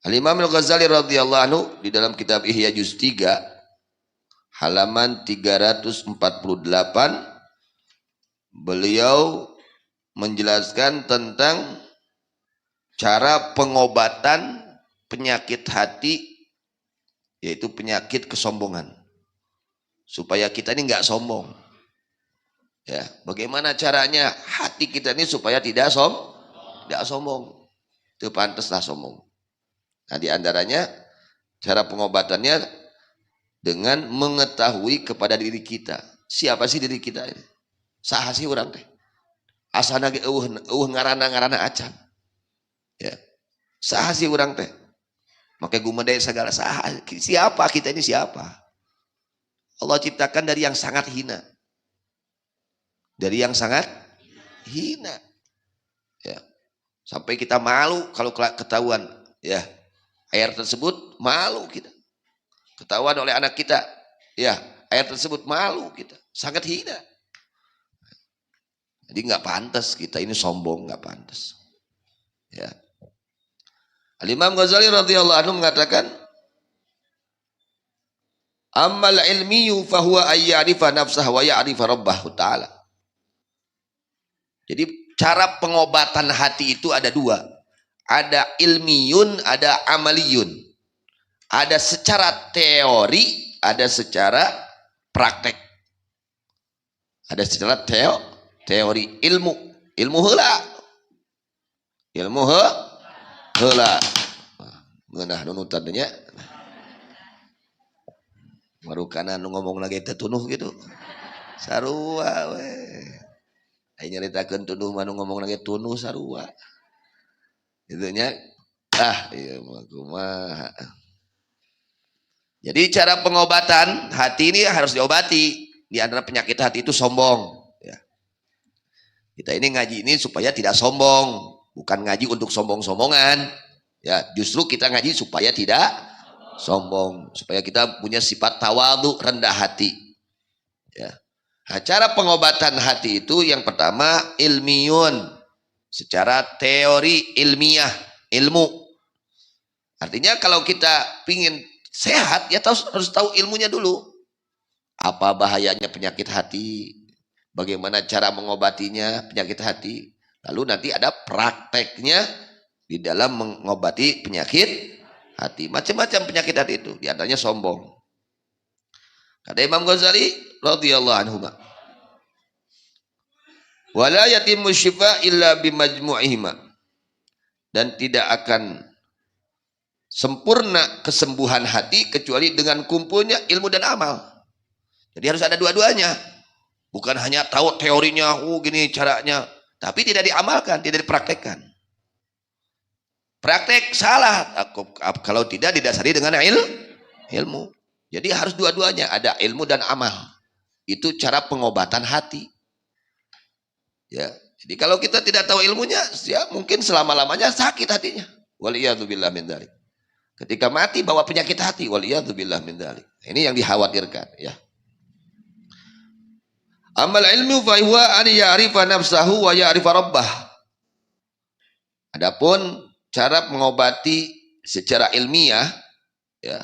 Al-Imam Al-Ghazali radhiyallahu anhu di dalam kitab Ihya juz 3 halaman 348 beliau menjelaskan tentang cara pengobatan penyakit hati, yaitu penyakit kesombongan, supaya kita ini nggak sombong. Ya, bagaimana caranya hati kita ini supaya tidak sombong. Itu pantaslah sombong. Nah, di antaranya cara pengobatannya dengan mengetahui kepada diri kita. Siapa sih diri kita ini? Saha sih orang teh? Asana ge ngarana acan. Ya. Saha sih orang teh? Make gumede segala saha. Siapa kita ini siapa? Allah ciptakan dari yang sangat hina. Dari yang sangat hina. Ya. Sampai kita malu kalau ketahuan, ya. Air tersebut malu kita. Ketahuan oleh anak kita, ya, air tersebut malu kita. Sangat hina. Jadi nggak pantas kita ini sombong, nggak pantas. Ya. Al-Imam Ghazali radhiyallahu anhu mengatakan, "Ammal ilmiyu fahuwa ayyarifa nafsah wa ya'rifa rabbahu ta'ala." Jadi cara pengobatan hati itu ada dua. Ada ilmiyun, ada amaliyun. Ada secara teori, ada secara praktek. Ada secara teori, ilmu heula. Ilmu heula. Ngeunah nunutan nya. Marukana nu ngomong lagi teh tunuh gitu. Sarua we. Ai nyaritakeun tunuh mah nu ngomong lagi tunuh sarua. Itunya iya kumaha. Jadi cara pengobatan hati ini harus diobati. Di antara penyakit hati itu sombong, ya. Kita ini ngaji ini supaya tidak sombong, bukan ngaji untuk sombong-sombongan. Ya, justru kita ngaji supaya tidak sombong, supaya kita punya sifat tawadhu, rendah hati. Ya. Nah, cara pengobatan hati itu yang pertama ilmiyun. Secara teori ilmiah, ilmu. Artinya kalau kita pingin sehat, ya harus tahu ilmunya dulu. Apa bahayanya penyakit hati, bagaimana cara mengobatinya penyakit hati. Lalu nanti ada prakteknya di dalam mengobati penyakit hati. Macam-macam penyakit hati itu, di antaranya sombong. Kata Imam Ghazali radhiyallahu anhu, wala yatimmu syifa illa bimajmu'ihima, dan tidak akan sempurna kesembuhan hati kecuali dengan kumpulnya ilmu dan amal. Jadi harus ada dua-duanya, bukan hanya tahu teorinya, gini caranya, tapi tidak diamalkan, tidak dipraktekkan. Praktek salah kalau tidak didasari dengan ilmu. Jadi harus dua-duanya, ada ilmu dan amal. Itu cara pengobatan hati. Ya, jadi kalau kita tidak tahu ilmunya, ya mungkin selama-lamanya sakit hatinya. Waliyadzubillah min dzalik. Ketika mati bawa penyakit hati, waliyadzubillah min dzalik. Ini yang dikhawatirkan, ya. Amal ilmu fa huwa an ya'rifa nafsahu wa ya'rifa rabbah. Adapun cara mengobati secara ilmiah, ya,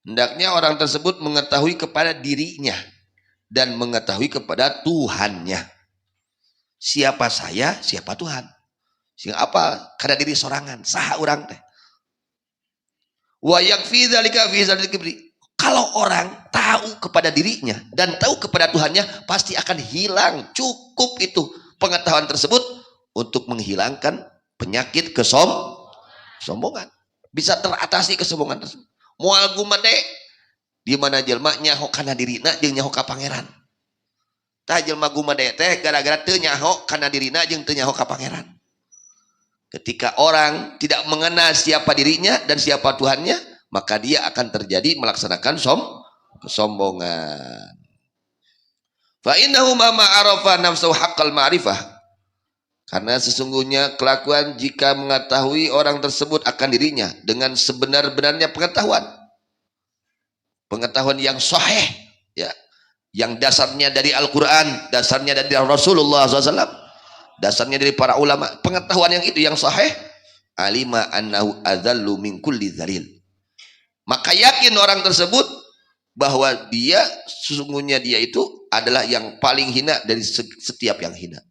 hendaknya orang tersebut mengetahui kepada dirinya dan mengetahui kepada Tuhannya. Siapa saya, siapa Tuhan. Sehingga apa? Karena diri sorangan, saha urang teh. Wa yakfi dzalika fi dzalil kibri. Kalau orang tahu kepada dirinya dan tahu kepada Tuhannya, pasti akan hilang. Cukup itu pengetahuan tersebut untuk menghilangkan penyakit kesombongan. Bisa teratasi kesombongan tersebut. Moal gumade di mana jelma nyaho kana dirina jeung nyaho ka pangeran. Tah jelma gumade teh gara-gara teu nyaho kana dirina jeung teu nyaho ka pangeran. Ketika orang tidak mengenal siapa dirinya dan siapa Tuhannya, maka dia akan terjadi melaksanakan kesombongan. Fa innahu ma ma'arafa nafsuhu haqqal ma'rifah. Karena sesungguhnya kelakuan jika mengetahui orang tersebut akan dirinya dengan sebenar-benarnya pengetahuan. Pengetahuan yang sahih, ya. Yang dasarnya dari Al-Quran, dasarnya dari Rasulullah SAW, dasarnya dari para ulama, pengetahuan yang itu yang sahih, alima annahu adzallu min kulli dzalil. Maka yakin orang tersebut bahwa dia sesungguhnya dia itu adalah yang paling hina dari setiap yang hina.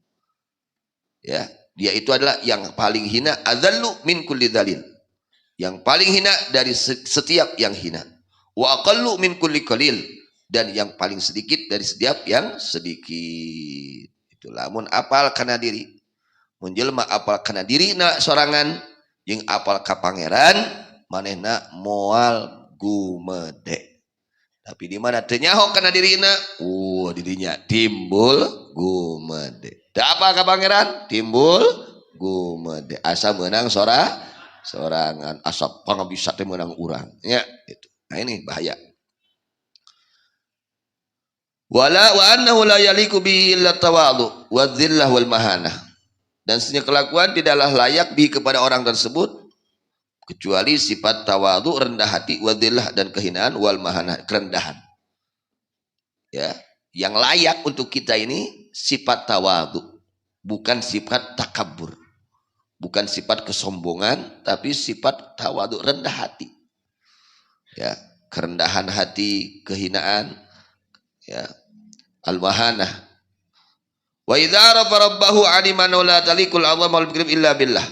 Ya, dia itu adalah yang paling hina, adzallu min kulli dzalil. Yang paling hina dari setiap yang hina. Wa aqallu min kulli qalil, dan yang paling sedikit dari setiap yang sedikit. Itulah mun apal kana diri. Mun jelema apal kana dirina sorangan jeung apal ka pangeran, manehna moal gumede. Tapi di mana teu nyaho kana dirina, dirinya timbul gumede. Da apa ka pangeran? Timbul gumede. Asa meunang sorangan, asa pangabisa teh meunang urang. Ya, itu. Nah ini bahaya. Wala wa annahu la yaliku bi illa tawadhu wa dhillah wal mahanah. Dan sesungguhnya kelakuan tidaklah layak bi kepada orang tersebut kecuali sifat tawadhu, rendah hati, wa dhillah, dan kehinaan, wal mahanah, kerendahan. Ya, yang layak untuk kita ini sifat tawadhu, bukan sifat takabur. Bukan sifat kesombongan, tapi sifat tawadhu, rendah hati. Ya, kerendahan hati, kehinaan, ya, al-mahanah. Wa idza rafa rabbahu alima la talikul Allah wal fikr illa billah.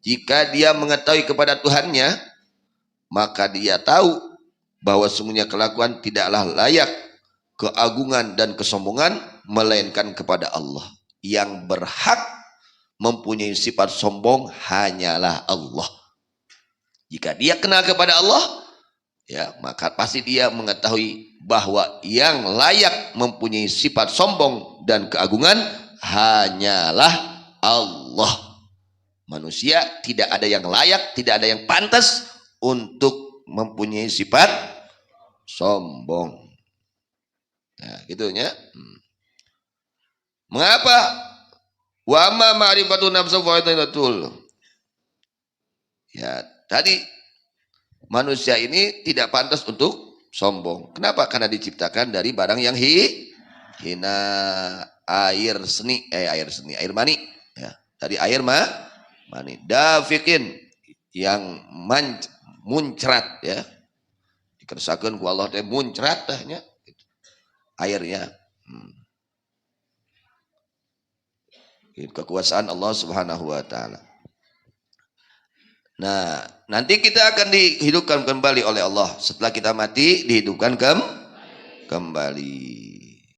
Jika dia mengetahui kepada Tuhannya, maka dia tahu bahwa sungguhnya kelakuan tidaklah layak keagungan dan kesombongan melainkan kepada Allah. Yang berhak mempunyai sifat sombong hanyalah Allah. Jika dia kenal kepada Allah, ya, maka pasti dia mengetahui bahwa yang layak mempunyai sifat sombong dan keagungan hanyalah Allah. Manusia tidak ada yang layak, tidak ada yang pantas untuk mempunyai sifat sombong. Nah, gitunya. Mengapa? Wa ma ma'rifatu nafsu fa'idatul. Ya, tadi manusia ini tidak pantas untuk sombong. Kenapa? Karena diciptakan dari barang yang hina, air mani, ya, dari air mani, dafikin, yang muncrat, ya, dikersakeun ku Allah teh muncrat tehnya airnya. Kekuasaan Allah Subhanahu wa taala. Nah, nanti kita akan dihidupkan kembali oleh Allah. Setelah kita mati, dihidupkan kembali.